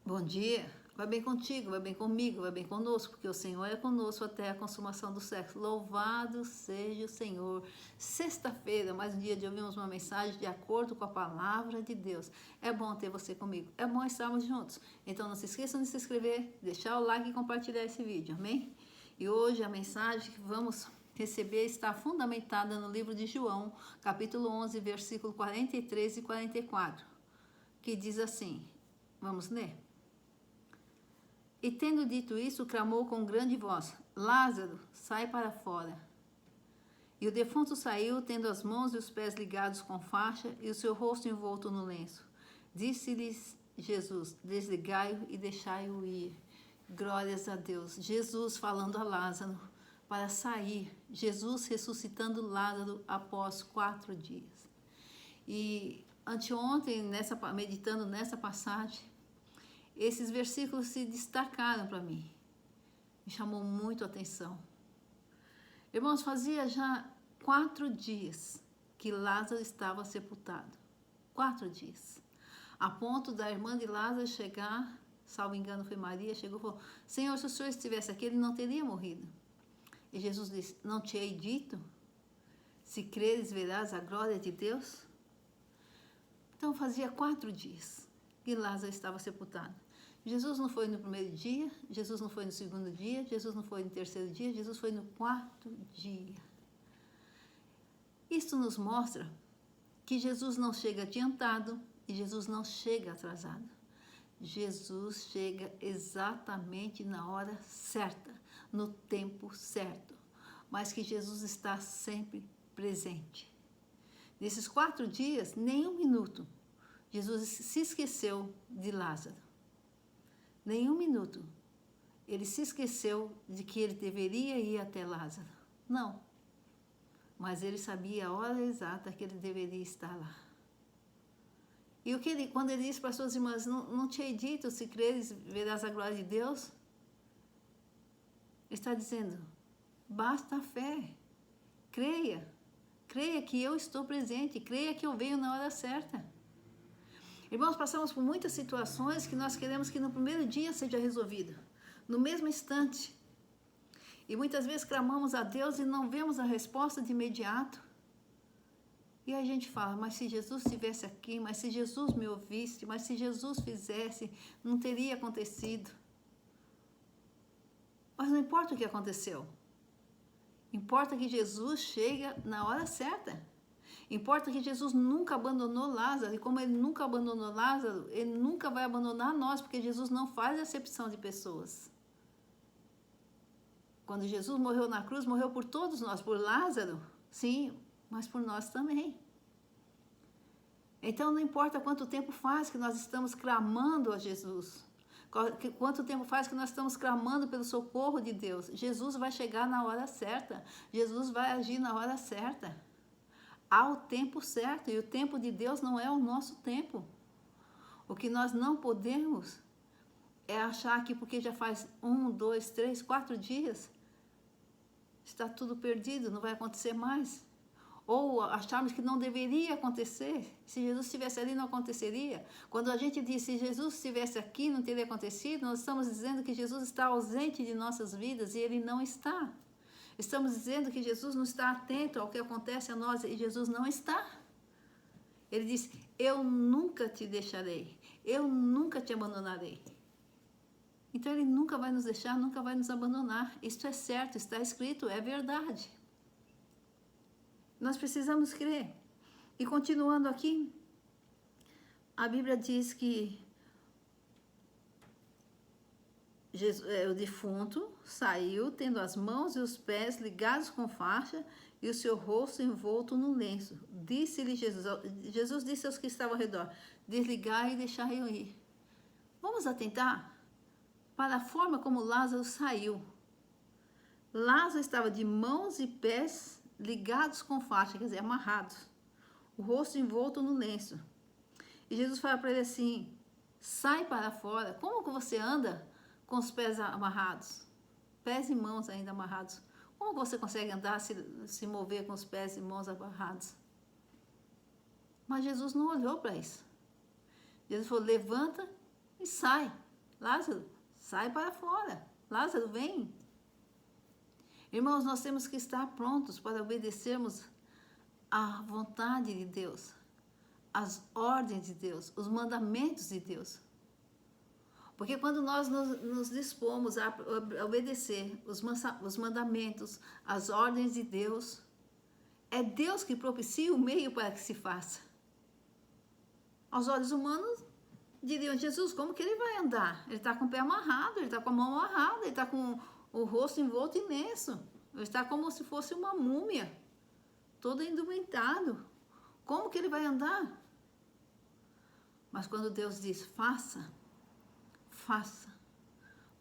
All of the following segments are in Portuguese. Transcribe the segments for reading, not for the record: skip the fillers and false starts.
Bom dia, vai bem contigo, vai bem comigo, vai bem conosco, porque o Senhor é conosco até a consumação do século. Louvado seja o Senhor. Sexta-feira, mais um dia de ouvirmos uma mensagem de acordo com a palavra de Deus. É bom ter você comigo, é bom estarmos juntos. Então não se esqueçam de se inscrever, deixar o like e compartilhar esse vídeo, amém? E hoje a mensagem que vamos receber está fundamentada no livro de João, capítulo 11, versículo 43 e 44, que diz assim, vamos ler? E tendo dito isso, clamou com grande voz: Lázaro, sai para fora. E o defunto saiu, tendo as mãos e os pés ligados com faixa e o seu rosto envolto no lenço. Disse-lhes Jesus: desligai-o e deixai-o ir. Glórias a Deus. Jesus falando a Lázaro para sair. Jesus ressuscitando Lázaro após 4 dias. E anteontem, meditando nessa passagem, esses versículos se destacaram para mim. Me chamou muito a atenção. Irmãos, fazia já 4 dias que Lázaro estava sepultado. 4 dias. A ponto da irmã de Lázaro chegar, salvo engano foi Maria, chegou e falou: Senhor, se o Senhor estivesse aqui, ele não teria morrido. E Jesus disse: não te hei dito? Se creres, verás a glória de Deus? Então fazia 4 dias que Lázaro estava sepultado. Jesus não foi no primeiro dia, Jesus não foi no segundo dia, Jesus não foi no terceiro dia, Jesus foi no 4º dia. Isso nos mostra que Jesus não chega adiantado e Jesus não chega atrasado. Jesus chega exatamente na hora certa, no tempo certo, mas que Jesus está sempre presente. Nesses 4 dias, nem um minuto, Jesus se esqueceu de Lázaro. Nem um minuto. Ele se esqueceu de que ele deveria ir até Lázaro. Não. Mas ele sabia a hora exata que ele deveria estar lá. E quando ele disse para as suas irmãs: não te hei dito, se creres, verás a glória de Deus? Ele está dizendo: basta a fé. Creia. Creia que eu estou presente. Creia que eu venho na hora certa. Irmãos, passamos por muitas situações que nós queremos que no primeiro dia seja resolvido, no mesmo instante. E muitas vezes clamamos a Deus e não vemos a resposta de imediato. E a gente fala: mas se Jesus estivesse aqui, mas se Jesus me ouvisse, mas se Jesus fizesse, não teria acontecido. Mas não importa o que aconteceu. Importa que Jesus chega na hora certa. Importa que Jesus nunca abandonou Lázaro, e como ele nunca abandonou Lázaro, ele nunca vai abandonar nós, porque Jesus não faz acepção de pessoas. Quando Jesus morreu na cruz, morreu por todos nós, por Lázaro, sim, mas por nós também. Então não importa quanto tempo faz que nós estamos clamando a Jesus, quanto tempo faz que nós estamos clamando pelo socorro de Deus, Jesus vai chegar na hora certa, Jesus vai agir na hora certa. Há o tempo certo, e o tempo de Deus não é o nosso tempo. O que nós não podemos é achar que porque já faz 1, 2, 3, 4 dias, está tudo perdido, não vai acontecer mais. Ou acharmos que não deveria acontecer. Se Jesus estivesse ali, não aconteceria. Quando a gente diz: se Jesus estivesse aqui, não teria acontecido, nós estamos dizendo que Jesus está ausente de nossas vidas, e ele não está. Estamos dizendo que Jesus não está atento ao que acontece a nós, e Jesus não está. Ele diz: eu nunca te deixarei, eu nunca te abandonarei. Então ele nunca vai nos deixar, nunca vai nos abandonar. Isso é certo, está escrito, é verdade. Nós precisamos crer. E continuando aqui, a Bíblia diz que o defunto saiu, tendo as mãos e os pés ligados com faixa e o seu rosto envolto no lenço. Disse-lhe Jesus disse aos que estavam ao redor: desligai e deixai eu ir. Vamos atentar para a forma como Lázaro saiu. Lázaro estava de mãos e pés ligados com faixa, quer dizer, amarrados, o rosto envolto no lenço. E Jesus fala para ele assim: sai para fora. Como que você anda com os pés amarrados, pés e mãos ainda amarrados? Como você consegue andar, se mover com os pés e mãos amarrados? Mas Jesus não olhou para isso. Jesus falou: levanta e sai. Lázaro, sai para fora. Lázaro, vem. Irmãos, nós temos que estar prontos para obedecermos à vontade de Deus, as ordens de Deus, os mandamentos de Deus. Porque quando nós nos dispomos a obedecer os mandamentos, as ordens de Deus, é Deus que propicia o meio para que se faça. Aos olhos humanos, diriam: Jesus, como que ele vai andar? Ele está com o pé amarrado, ele está com a mão amarrada, ele está com o rosto envolto em lenço, ele está como se fosse uma múmia, todo indumentado. Como que ele vai andar? Mas quando Deus diz: faça, faça,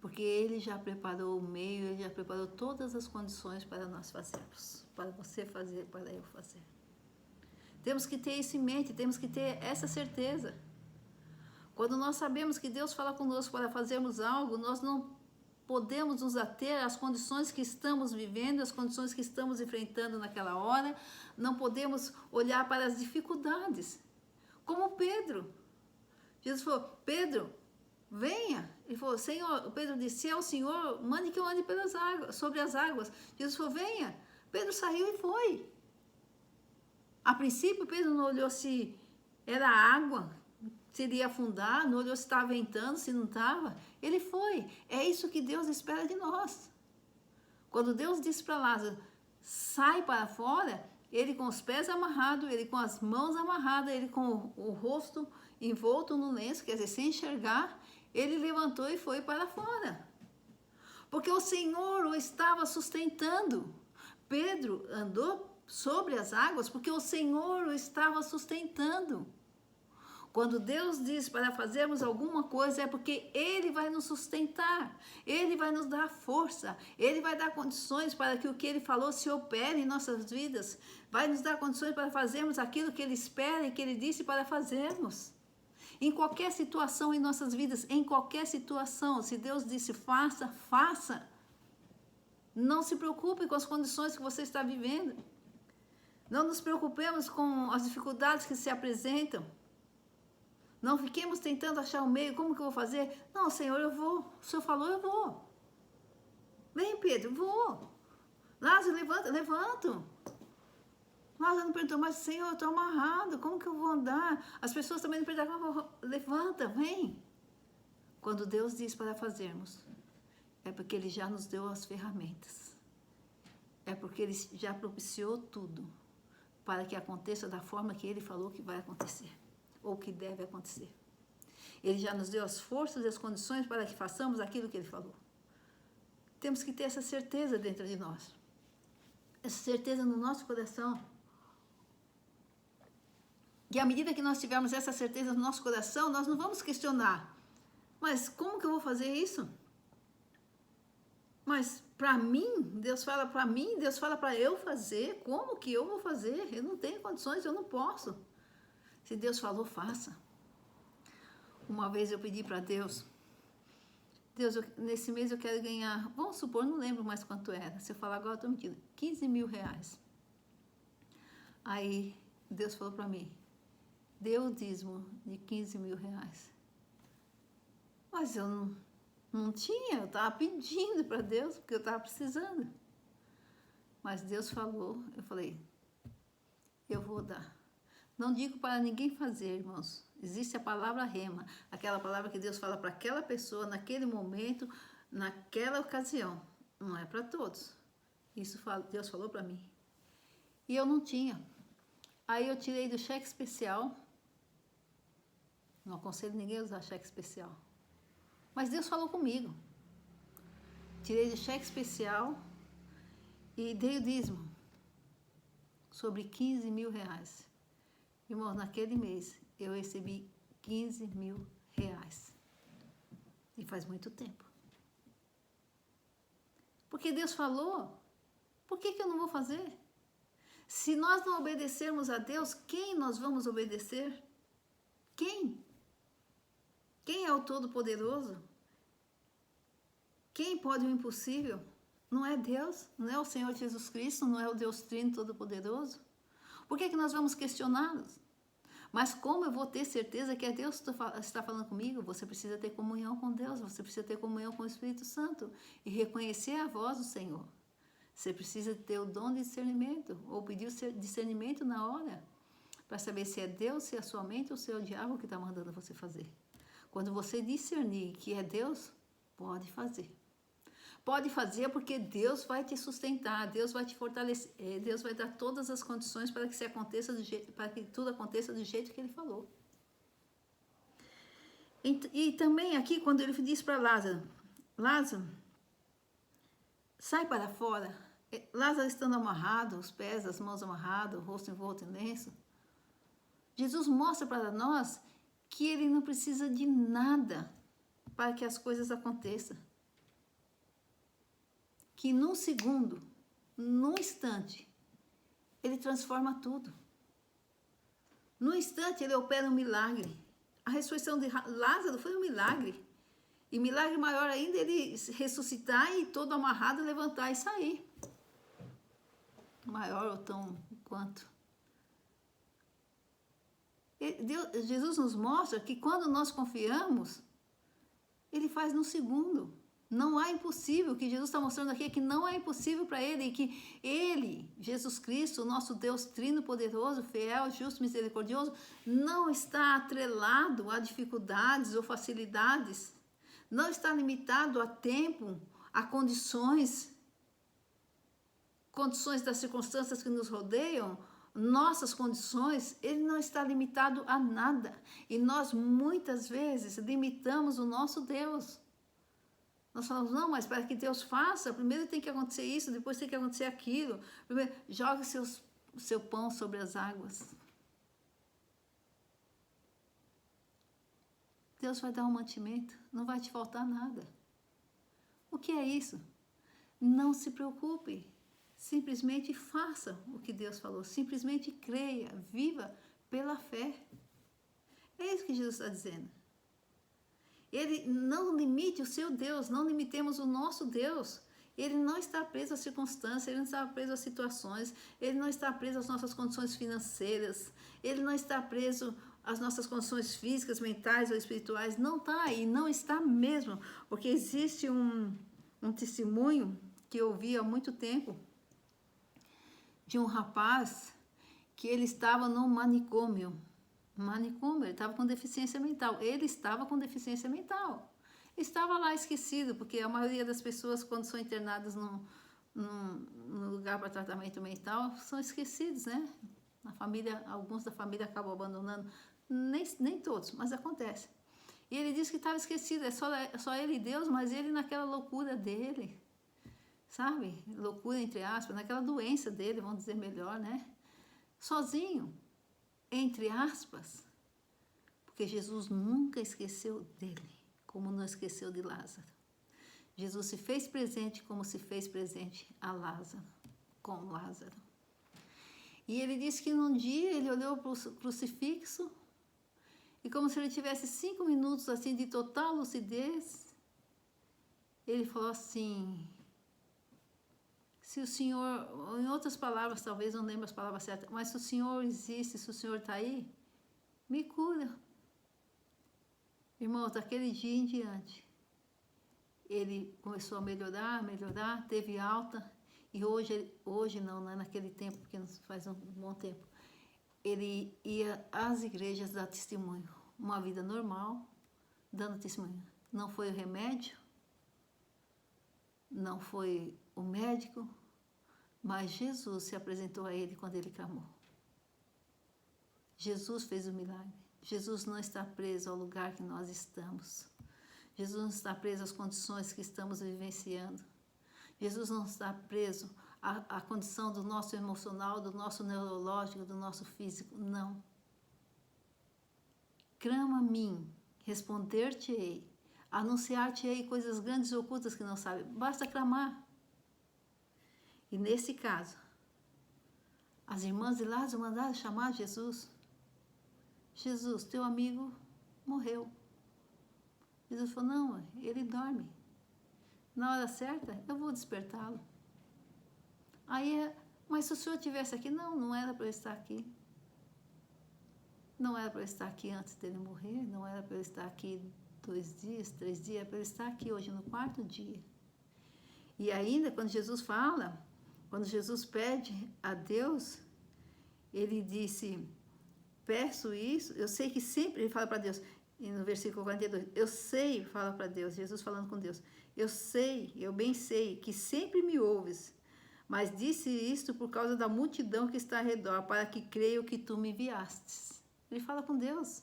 porque Ele já preparou o meio, Ele já preparou todas as condições para nós fazermos, para você fazer, para eu fazer. Temos que ter isso em mente, temos que ter essa certeza. Quando nós sabemos que Deus fala conosco para fazermos algo, nós não podemos nos ater às condições que estamos vivendo, às condições que estamos enfrentando naquela hora, não podemos olhar para as dificuldades. Como Pedro. Jesus falou: Pedro, venha. Ele falou: Senhor, Pedro disse: se é o Senhor, mande que eu ande pelas águas, sobre as águas. Jesus falou: venha. Pedro saiu e foi. A princípio, Pedro não olhou se era água, se ele ia afundar, não olhou se estava ventando, se não estava. Ele foi. É isso que Deus espera de nós. Quando Deus disse para Lázaro: sai para fora, ele com os pés amarrados, ele com as mãos amarradas, ele com o rosto envolto no lenço, quer dizer, sem enxergar, ele levantou e foi para fora. Porque o Senhor o estava sustentando. Pedro andou sobre as águas porque o Senhor o estava sustentando. Quando Deus diz para fazermos alguma coisa, é porque Ele vai nos sustentar, Ele vai nos dar força, Ele vai dar condições para que o que Ele falou se opere em nossas vidas, vai nos dar condições para fazermos aquilo que Ele espera e que Ele disse para fazermos. Em qualquer situação em nossas vidas, em qualquer situação, se Deus disse faça, faça. Não se preocupe com as condições que você está vivendo. Não nos preocupemos com as dificuldades que se apresentam. Não fiquemos tentando achar um meio, como que eu vou fazer? Não, Senhor, eu vou. O Senhor falou, eu vou. Vem, Pedro, vou. Lázaro, levanta, levanto. Lázaro não perguntou, mas Senhor, eu estou amarrado, como que eu vou andar? As pessoas também não perguntavam, levanta, vem. Quando Deus diz para fazermos, é porque Ele já nos deu as ferramentas. É porque Ele já propiciou tudo para que aconteça da forma que Ele falou que vai acontecer, ou que deve acontecer. Ele já nos deu as forças e as condições para que façamos aquilo que Ele falou. Temos que ter essa certeza dentro de nós. Essa certeza no nosso coração. E à medida que nós tivermos essa certeza no nosso coração, nós não vamos questionar. Mas como que eu vou fazer isso? Mas para mim, Deus fala para mim, Deus fala para eu fazer. Como que eu vou fazer? Eu não tenho condições, eu não posso. Se Deus falou, faça. Uma vez eu pedi para Deus, nesse mês eu quero ganhar, vamos supor, não lembro mais quanto era. Se eu falar agora, eu estou mentindo, 15 mil reais. Aí Deus falou para mim, dê o dízimo de 15 mil reais. Mas eu não tinha, eu estava pedindo para Deus, porque eu estava precisando. Mas Deus falou, eu falei, eu vou dar. Não digo para ninguém fazer, irmãos. Existe a palavra rema, aquela palavra que Deus fala para aquela pessoa, naquele momento, naquela ocasião. Não é para todos. Isso Deus falou para mim. E eu não tinha. Aí eu tirei do cheque especial. Não aconselho ninguém a usar cheque especial. Mas Deus falou comigo. Tirei do cheque especial e dei o dízimo. Sobre 15 mil reais. Irmão, naquele mês eu recebi 15 mil reais. E faz muito tempo. Porque Deus falou, por que eu não vou fazer? Se nós não obedecermos a Deus, quem nós vamos obedecer? Quem? Quem é o Todo-Poderoso? Quem pode o impossível? Não é Deus? Não é o Senhor Jesus Cristo? Não é o Deus Trino Todo-Poderoso? Por que nós vamos questioná-los? Mas como eu vou ter certeza que é Deus que está falando comigo? Você precisa ter comunhão com Deus, você precisa ter comunhão com o Espírito Santo e reconhecer a voz do Senhor. Você precisa ter o dom de discernimento, ou pedir o discernimento na hora, para saber se é Deus, se é a sua mente ou se é o diabo que está mandando você fazer. Quando você discernir que é Deus, pode fazer. Pode fazer porque Deus vai te sustentar, Deus vai te fortalecer, Deus vai dar todas as condições para que tudo aconteça do jeito que Ele falou. E também aqui, quando Ele diz para Lázaro, Lázaro, sai para fora. Lázaro estando amarrado, os pés, as mãos amarradas, o rosto envolto em lenço. Jesus mostra para nós que Ele não precisa de nada para que as coisas aconteçam. Que num segundo, num instante, Ele transforma tudo. Num instante, Ele opera um milagre. A ressurreição de Lázaro foi um milagre. E milagre maior ainda, Ele ressuscitar e todo amarrado, levantar e sair. Maior ou tão quanto. Jesus nos mostra que quando nós confiamos, Ele faz num segundo. Não há impossível. O que Jesus está mostrando aqui é que não é impossível para Ele. E que Ele, Jesus Cristo, o nosso Deus trino poderoso, fiel, justo, misericordioso, não está atrelado a dificuldades ou facilidades. Não está limitado a tempo, a condições das circunstâncias que nos rodeiam, nossas condições. Ele não está limitado a nada. E nós, muitas vezes, limitamos o nosso Deus. Nós falamos, não, mas para que Deus faça, primeiro tem que acontecer isso, depois tem que acontecer aquilo. Primeiro, joga seu pão sobre as águas. Deus vai dar um mantimento, não vai te faltar nada. O que é isso? Não se preocupe, simplesmente faça o que Deus falou, simplesmente creia, viva pela fé. É isso que Jesus está dizendo. Ele não limite o seu Deus, não limitemos o nosso Deus. Ele não está preso às circunstâncias, ele não está preso às situações, ele não está preso às nossas condições financeiras, ele não está preso às nossas condições físicas, mentais ou espirituais. Não está, e não está mesmo, porque existe um testemunho que eu ouvi há muito tempo de um rapaz que ele estava num manicômio. Ele estava com deficiência mental. Ele estava com deficiência mental. Estava lá esquecido, porque a maioria das pessoas, quando são internadas num lugar para tratamento mental, são esquecidos, né? Na família, alguns da família acabam abandonando. Nem todos, mas acontece. E ele disse que estava esquecido, é só ele e Deus, mas ele naquela loucura dele, sabe? Loucura, entre aspas, naquela doença dele, vamos dizer melhor, né? Sozinho. Entre aspas, porque Jesus nunca esqueceu dele, como não esqueceu de Lázaro. Jesus se fez presente como se fez presente a Lázaro, com Lázaro. E ele disse que num dia ele olhou para o crucifixo e como se ele tivesse 5 minutos assim de total lucidez, ele falou assim: se o Senhor, em outras palavras, talvez não lembro as palavras certas, mas se o Senhor existe, se o Senhor está aí, me cura. Irmãos, daquele dia em diante, ele começou a melhorar, teve alta, e hoje não é naquele tempo, porque faz um bom tempo, ele ia às igrejas dar testemunho, uma vida normal, dando testemunho. Não foi o remédio, não foi o médico, mas Jesus se apresentou a ele quando ele clamou. Jesus fez o milagre. Jesus não está preso ao lugar que nós estamos. Jesus não está preso às condições que estamos vivenciando. Jesus não está preso à condição do nosso emocional, do nosso neurológico, do nosso físico. Não. Clama a mim, responder-te-ei, anunciar-te-ei coisas grandes e ocultas que não sabe. Basta clamar. E nesse caso, as irmãs de Lázaro mandaram chamar Jesus. Jesus, teu amigo morreu. Jesus falou, não, ele dorme. Na hora certa, eu vou despertá-lo. Aí, mas se o senhor estivesse aqui, não era para eu estar aqui. Não era para ele estar aqui antes dele morrer, não era para ele estar aqui 2 dias, 3 dias, é para ele estar aqui hoje no 4º dia. E ainda quando Jesus fala, quando Jesus pede a Deus, ele disse, peço isso, eu sei que sempre, ele fala para Deus, e no versículo 42, eu sei, fala para Deus, Jesus falando com Deus, eu sei, eu bem sei, que sempre me ouves, mas disse isto por causa da multidão que está ao redor, para que creio que tu me enviastes. Ele fala com Deus.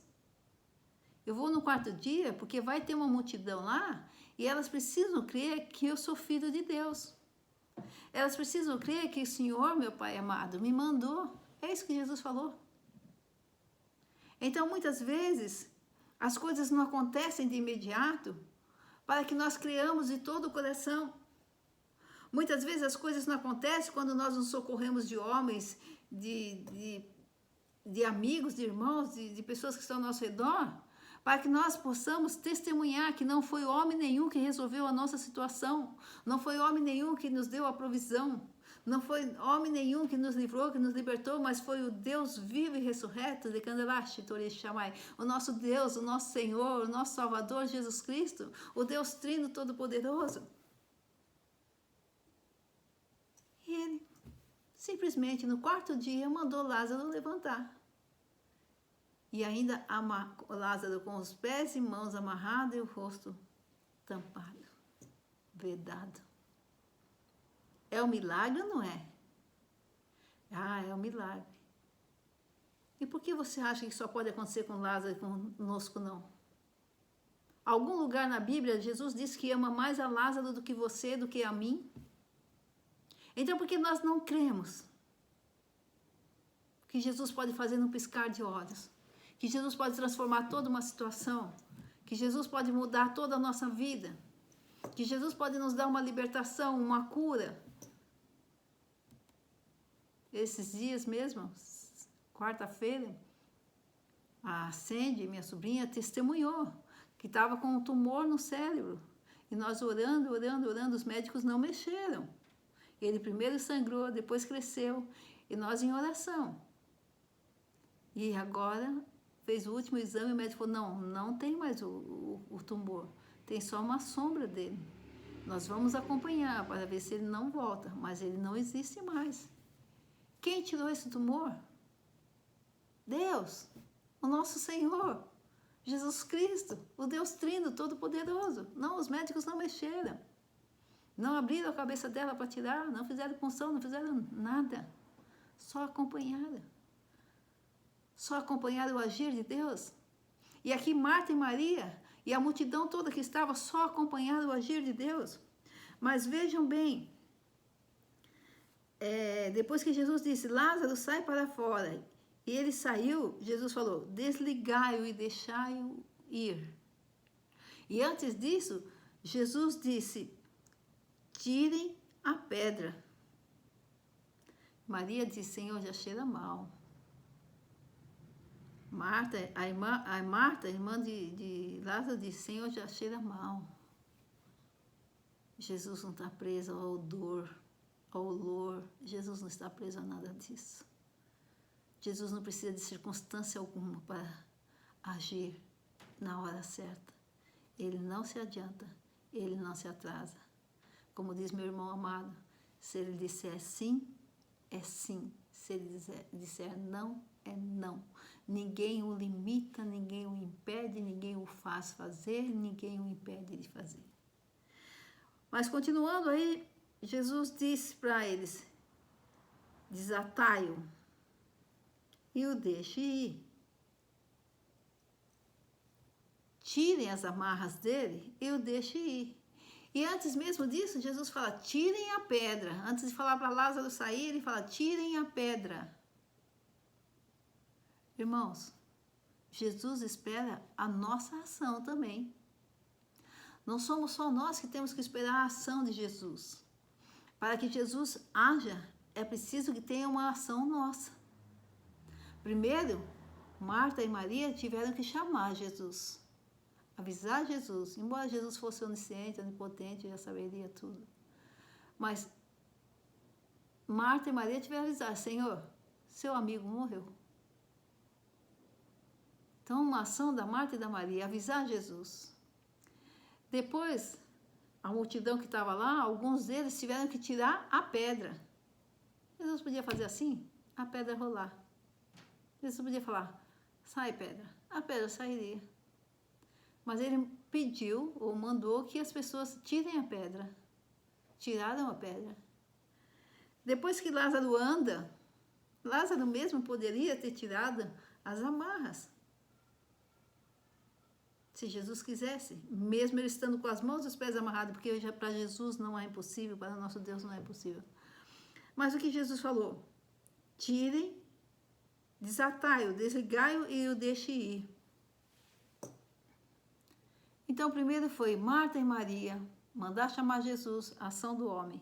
Eu vou no 4º dia, porque vai ter uma multidão lá, e elas precisam crer que eu sou filho de Deus. Elas precisam crer que o Senhor, meu Pai amado, me mandou. É isso que Jesus falou. Então, muitas vezes, as coisas não acontecem de imediato para que nós criamos de todo o coração. Muitas vezes as coisas não acontecem quando nós nos socorremos de homens, de amigos, de irmãos, de pessoas que estão ao nosso redor, para que nós possamos testemunhar que não foi homem nenhum que resolveu a nossa situação, não foi homem nenhum que nos deu a provisão, não foi homem nenhum que nos livrou, que nos libertou, mas foi o Deus vivo e ressurreto de Candelaste, Torechamai, o nosso Deus, o nosso Senhor, o nosso Salvador, Jesus Cristo, o Deus Trino Todo-Poderoso. E ele, simplesmente, no 4º dia, mandou Lázaro levantar. E ainda Lázaro com os pés e mãos amarrados e o rosto tampado, vedado. É um milagre ou não é? Ah, é um milagre. E por que você acha que só pode acontecer com Lázaro e conosco não? Algum lugar na Bíblia, Jesus disse que ama mais a Lázaro do que você, do que a mim? Então, por que nós não cremos que Jesus pode fazer num piscar de olhos? Que Jesus pode transformar toda uma situação? Que Jesus pode mudar toda a nossa vida? Que Jesus pode nos dar uma libertação, uma cura? Esses dias mesmo, 4ª-feira, a Sandy, minha sobrinha, testemunhou que estava com um tumor no cérebro. E nós orando, os médicos não mexeram. Ele primeiro sangrou, depois cresceu, e nós em oração. E agora fez o último exame e o médico falou, não tem mais o tumor, tem só uma sombra dele. Nós vamos acompanhar para ver se ele não volta, mas ele não existe mais. Quem tirou esse tumor? Deus, o nosso Senhor, Jesus Cristo, o Deus Trino Todo-Poderoso. Não, os médicos não mexeram. Não abriram a cabeça dela para tirar, não fizeram punção, não fizeram nada. Só acompanharam. Só acompanharam o agir de Deus. E aqui Marta e Maria e a multidão toda que estava só acompanharam o agir de Deus. Mas vejam bem, depois que Jesus disse, Lázaro, sai para fora. E ele saiu, Jesus falou, desligai-o e deixai-o ir. E antes disso, Jesus disse, tirem a pedra. Maria disse, Senhor, já cheira mal. Marta, a irmã de Lázaro, disse, Senhor, já cheira mal. Jesus não está preso ao odor, ao olor. Jesus não está preso a nada disso. Jesus não precisa de circunstância alguma para agir na hora certa. Ele não se adianta, ele não se atrasa. Como diz meu irmão amado, se ele disser sim, é sim. Se ele disser não, é não. Ninguém o limita, ninguém o impede, ninguém o faz fazer, ninguém o impede de fazer. Mas continuando aí, Jesus disse para eles, desatai-o e o deixe ir. Tirem as amarras dele e o deixe ir. E antes mesmo disso, Jesus fala, tirem a pedra. Antes de falar para Lázaro sair, ele fala, tirem a pedra. Irmãos, Jesus espera a nossa ação também. Não somos só nós que temos que esperar a ação de Jesus. Para que Jesus haja, é preciso que tenha uma ação nossa. Primeiro, Marta e Maria tiveram que chamar Jesus. Avisar Jesus. Embora Jesus fosse onisciente, onipotente, já saberia tudo. Mas Marta e Maria tiveram que avisar, Senhor, seu amigo morreu. Então, uma ação da Marta e da Maria, avisar Jesus. Depois, a multidão que estava lá, alguns deles tiveram que tirar a pedra. Jesus podia fazer assim, a pedra rolar. Jesus podia falar, sai pedra. A pedra sairia. Mas ele pediu ou mandou que as pessoas tirem a pedra. Tiraram a pedra. Depois que Lázaro anda, Lázaro mesmo poderia ter tirado as amarras. Se Jesus quisesse, mesmo ele estando com as mãos e os pés amarrados, porque para Jesus não é impossível, para nosso Deus não é impossível. Mas o que Jesus falou? Tirem, desatai-o, desligai-o e o deixe ir. Então, primeiro foi Marta e Maria, mandar chamar Jesus, a ação do homem.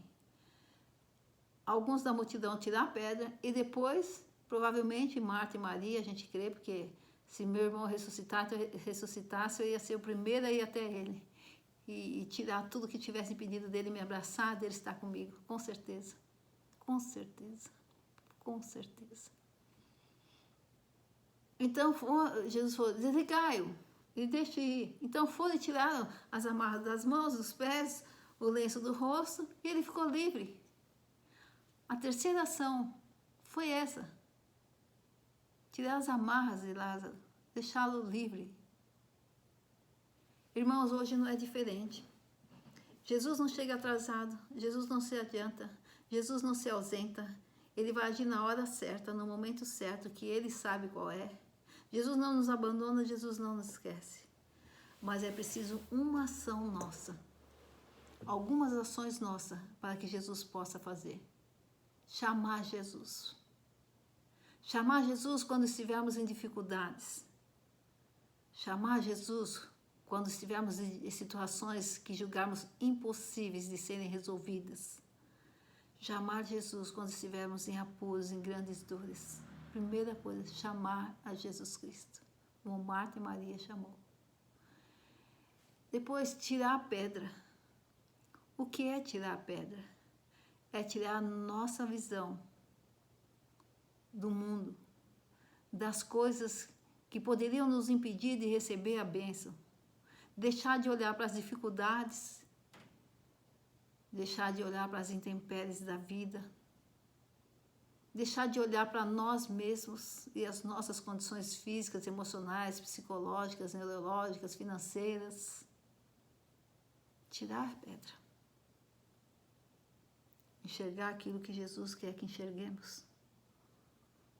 Alguns da multidão tirar a pedra e depois, provavelmente, Marta e Maria, a gente crê, porque se meu irmão ressuscitasse, eu ia ser o primeiro a ir até ele e tirar tudo que tivesse impedido dele me abraçar, dele estar comigo, com certeza. Com certeza. Com certeza. Então, Jesus falou, desligai-o e deixe ir. Então foram e tiraram as amarras das mãos, dos pés, o lenço do rosto, e ele ficou livre. A terceira ação foi essa. Tirar as amarras de Lázaro, deixá-lo livre. Irmãos, hoje não é diferente. Jesus não chega atrasado, Jesus não se adianta, Jesus não se ausenta. Ele vai agir na hora certa, no momento certo, que ele sabe qual é. Jesus não nos abandona, Jesus não nos esquece. Mas é preciso uma ação nossa, algumas ações nossas, para que Jesus possa fazer. Chamar Jesus. Chamar Jesus quando estivermos em dificuldades. Chamar Jesus quando estivermos em situações que julgarmos impossíveis de serem resolvidas. Chamar Jesus quando estivermos em apuros, em grandes dores. Primeira coisa, chamar a Jesus Cristo. Como Marta e Maria chamou. Depois, tirar a pedra. O que é tirar a pedra? É tirar a nossa visão do mundo, das coisas que poderiam nos impedir de receber a bênção. Deixar de olhar para as dificuldades, deixar de olhar para as intempéries da vida, deixar de olhar para nós mesmos e as nossas condições físicas, emocionais, psicológicas, neurológicas, financeiras. Tirar a pedra. Enxergar aquilo que Jesus quer que enxerguemos.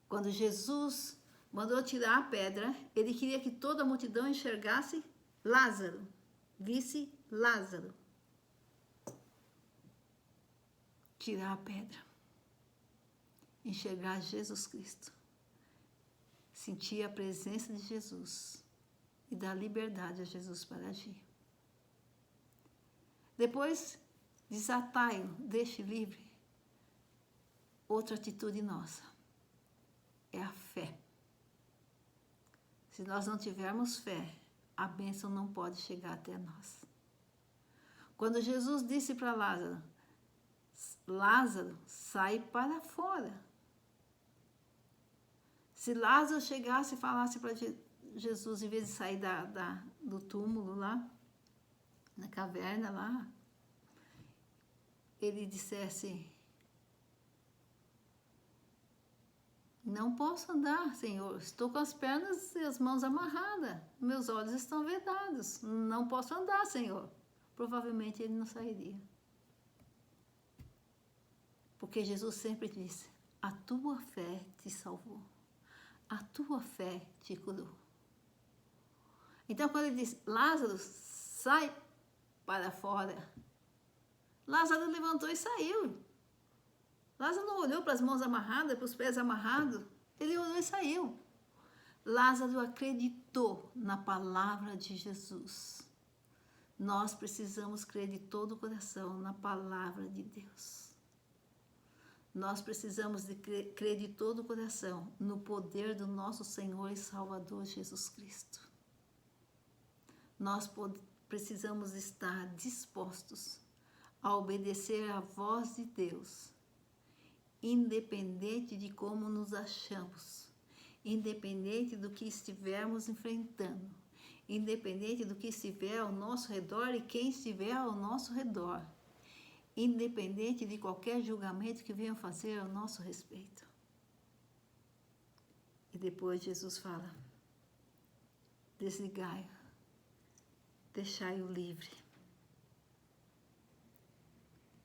Quando Jesus mandou tirar a pedra, ele queria que toda a multidão enxergasse Lázaro, visse Lázaro. Tirar a pedra. Enxergar Jesus Cristo. Sentir a presença de Jesus e dar liberdade a Jesus para agir. Depois, desatai-o, deixe livre. Outra atitude nossa é a fé. Se nós não tivermos fé, a bênção não pode chegar até nós. Quando Jesus disse para Lázaro, Lázaro, sai para fora. Se Lázaro chegasse e falasse para Jesus, em vez de sair do túmulo lá, na caverna lá, ele dissesse, não posso andar, Senhor, estou com as pernas e as mãos amarradas, meus olhos estão vedados, não posso andar, Senhor. Provavelmente ele não sairia. Porque Jesus sempre disse, a tua fé te salvou, a tua fé te curou. Então quando ele disse, Lázaro, sai para fora, Lázaro levantou e saiu. Lázaro não olhou para as mãos amarradas, para os pés amarrados. Ele olhou e saiu. Lázaro acreditou na palavra de Jesus. Nós precisamos crer de todo o coração na palavra de Deus. Nós precisamos de crer de todo o coração no poder do nosso Senhor e Salvador Jesus Cristo. Nós precisamos estar dispostos a obedecer à voz de Deus, independente de como nos achamos, independente do que estivermos enfrentando, independente do que estiver ao nosso redor e quem estiver ao nosso redor, independente de qualquer julgamento que venham fazer ao nosso respeito. E depois Jesus fala: desligai, deixai-o livre.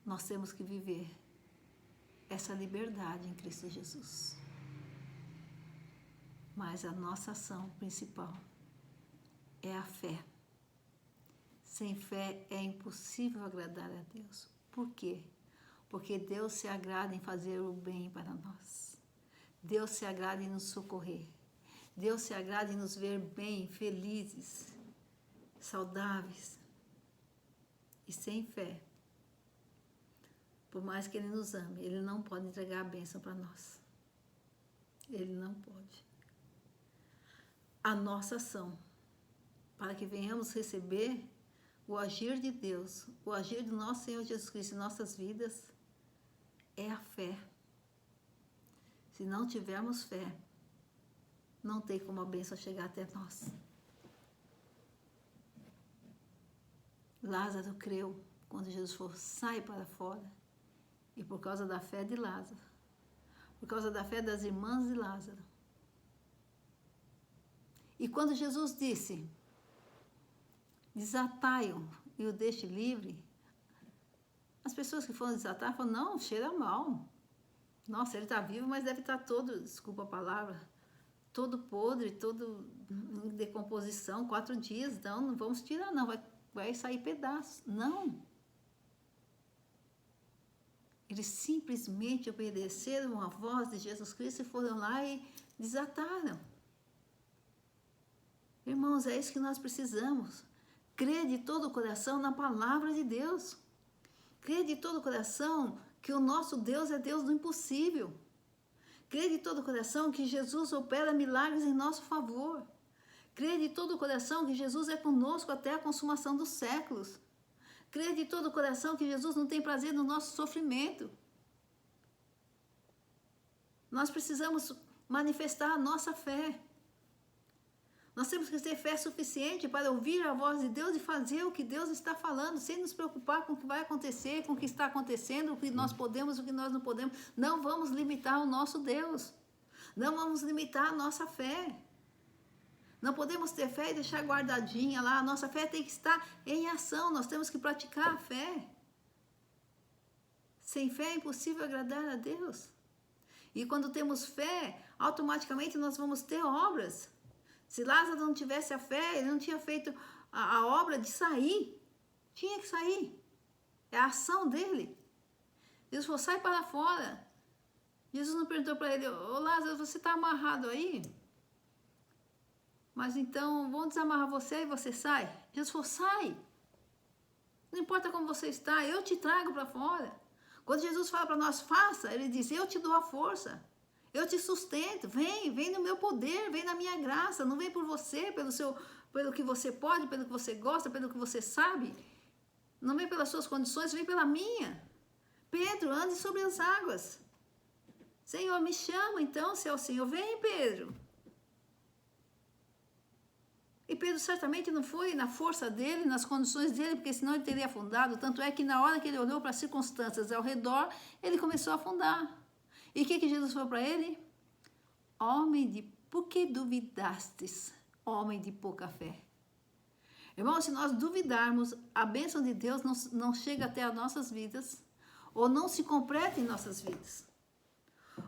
Nós temos que viver essa liberdade em Cristo Jesus. Mas a nossa ação principal é a fé. Sem fé é impossível agradar a Deus. Por quê? Porque Deus se agrada em fazer o bem para nós. Deus se agrada em nos socorrer. Deus se agrada em nos ver bem, felizes, saudáveis. E sem fé, por mais que Ele nos ame, Ele não pode entregar a bênção para nós. Ele não pode. A nossa ação, para que venhamos receber o agir de Deus, o agir do nosso Senhor Jesus Cristo em nossas vidas, é a fé. Se não tivermos fé, não tem como a bênção chegar até nós. Lázaro creu quando Jesus falou: sai para fora. E por causa da fé de Lázaro, por causa da fé das irmãs de Lázaro. E quando Jesus disse: desatai-o e o deixe livre, as pessoas que foram desatar falaram: não, cheira mal. Nossa, ele está vivo, mas deve estar todo, desculpa a palavra, todo podre, todo em decomposição, 4 dias. Não vamos tirar, não, vai sair pedaço. Não. Eles simplesmente obedeceram à voz de Jesus Cristo e foram lá e desataram. Irmãos, é isso que nós precisamos. Crer de todo o coração na palavra de Deus. Crer de todo o coração que o nosso Deus é Deus do impossível. Crer de todo o coração que Jesus opera milagres em nosso favor. Crer de todo o coração que Jesus é conosco até a consumação dos séculos. Crer de todo o coração que Jesus não tem prazer no nosso sofrimento. Nós precisamos manifestar a nossa fé. Nós temos que ter fé suficiente para ouvir a voz de Deus e fazer o que Deus está falando, sem nos preocupar com o que vai acontecer, com o que está acontecendo, o que nós podemos, o que nós não podemos. Não vamos limitar o nosso Deus. Não vamos limitar a nossa fé. Não podemos ter fé e deixar guardadinha lá. A nossa fé tem que estar em ação. Nós temos que praticar a fé. Sem fé é impossível agradar a Deus. E quando temos fé, automaticamente nós vamos ter obras. Se Lázaro não tivesse a fé, ele não tinha feito a obra de sair. Tinha que sair. É a ação dele. Jesus falou: sai para fora. Jesus não perguntou para ele: ô Lázaro, você está amarrado aí? Mas então, vamos desamarrar você e você sai? Jesus falou: sai. Não importa como você está, eu te trago para fora. Quando Jesus fala para nós: faça, ele diz: eu te dou a força. Eu te sustento. Vem no meu poder, vem na minha graça. Não vem por você, pelo que você pode, pelo que você gosta, pelo que você sabe. Não vem pelas suas condições, vem pela minha. Pedro, ande sobre as águas. Senhor, me chama então, se é o Senhor. Vem, Pedro. E Pedro certamente não foi na força dele, nas condições dele, porque senão ele teria afundado. Tanto é que na hora que ele olhou para as circunstâncias ao redor, ele começou a afundar. E o que Jesus falou para ele? Por que duvidastes, homem de pouca fé? Irmão, se nós duvidarmos, a bênção de Deus não chega até as nossas vidas, ou não se completa em nossas vidas.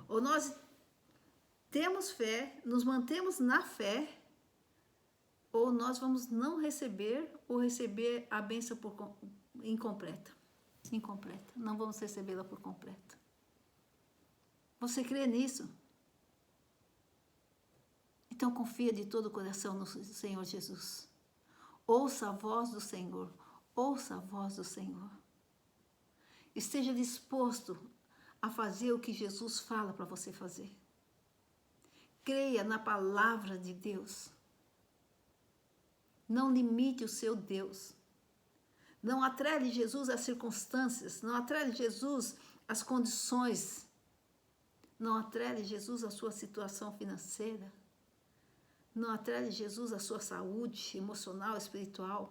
Ou nós temos fé, nos mantemos na fé, ou nós vamos não receber, ou receber a bênção incompleta. Incompleta. Não vamos recebê-la por completo. Você crê nisso? Então confia de todo o coração no Senhor Jesus. Ouça a voz do Senhor. Ouça a voz do Senhor. Esteja disposto a fazer o que Jesus fala para você fazer. Creia na palavra de Deus. Não limite o seu Deus. Não atrele Jesus às circunstâncias. Não atrele Jesus às condições. Não atrele Jesus à sua situação financeira. Não atrele Jesus à sua saúde emocional, espiritual.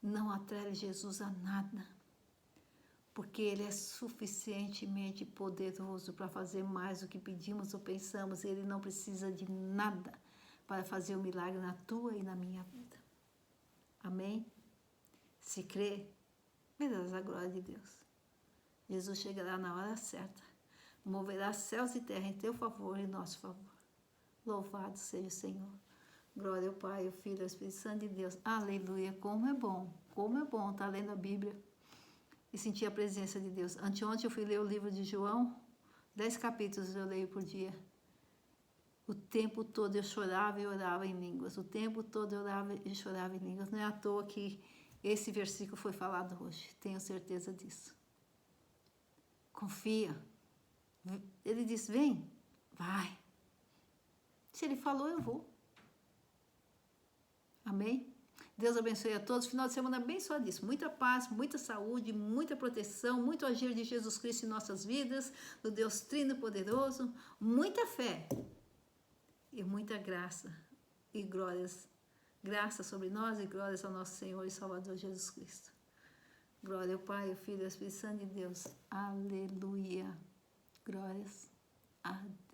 Não atrele Jesus a nada. Porque Ele é suficientemente poderoso para fazer mais do que pedimos ou pensamos. Ele não precisa de nada para fazer um milagre na tua e na minha vida. Amém? Se crê, verás a glória de Deus. Jesus chegará na hora certa, moverá céus e terra em teu favor e em nosso favor. Louvado seja o Senhor. Glória ao Pai, ao Filho e ao Espírito Santo de Deus. Aleluia, como é bom estar lendo a Bíblia e sentir a presença de Deus. Anteontem eu fui ler o livro de João, 10 capítulos eu leio por dia. O tempo todo eu chorava e orava em línguas. O tempo todo eu orava e chorava em línguas. Não é à toa que esse versículo foi falado hoje. Tenho certeza disso. Confia. Ele disse, vem, vai. Se Ele falou, eu vou. Amém? Deus abençoe a todos. Final de semana abençoadíssimo. Muita paz, muita saúde, muita proteção, muito agir de Jesus Cristo em nossas vidas, do Deus Trino Poderoso, muita fé e muita graça e glórias. Graça sobre nós e glórias ao nosso Senhor e Salvador Jesus Cristo. Glória ao Pai, ao Filho e ao Espírito Santo de Deus. Aleluia. Glórias a Deus.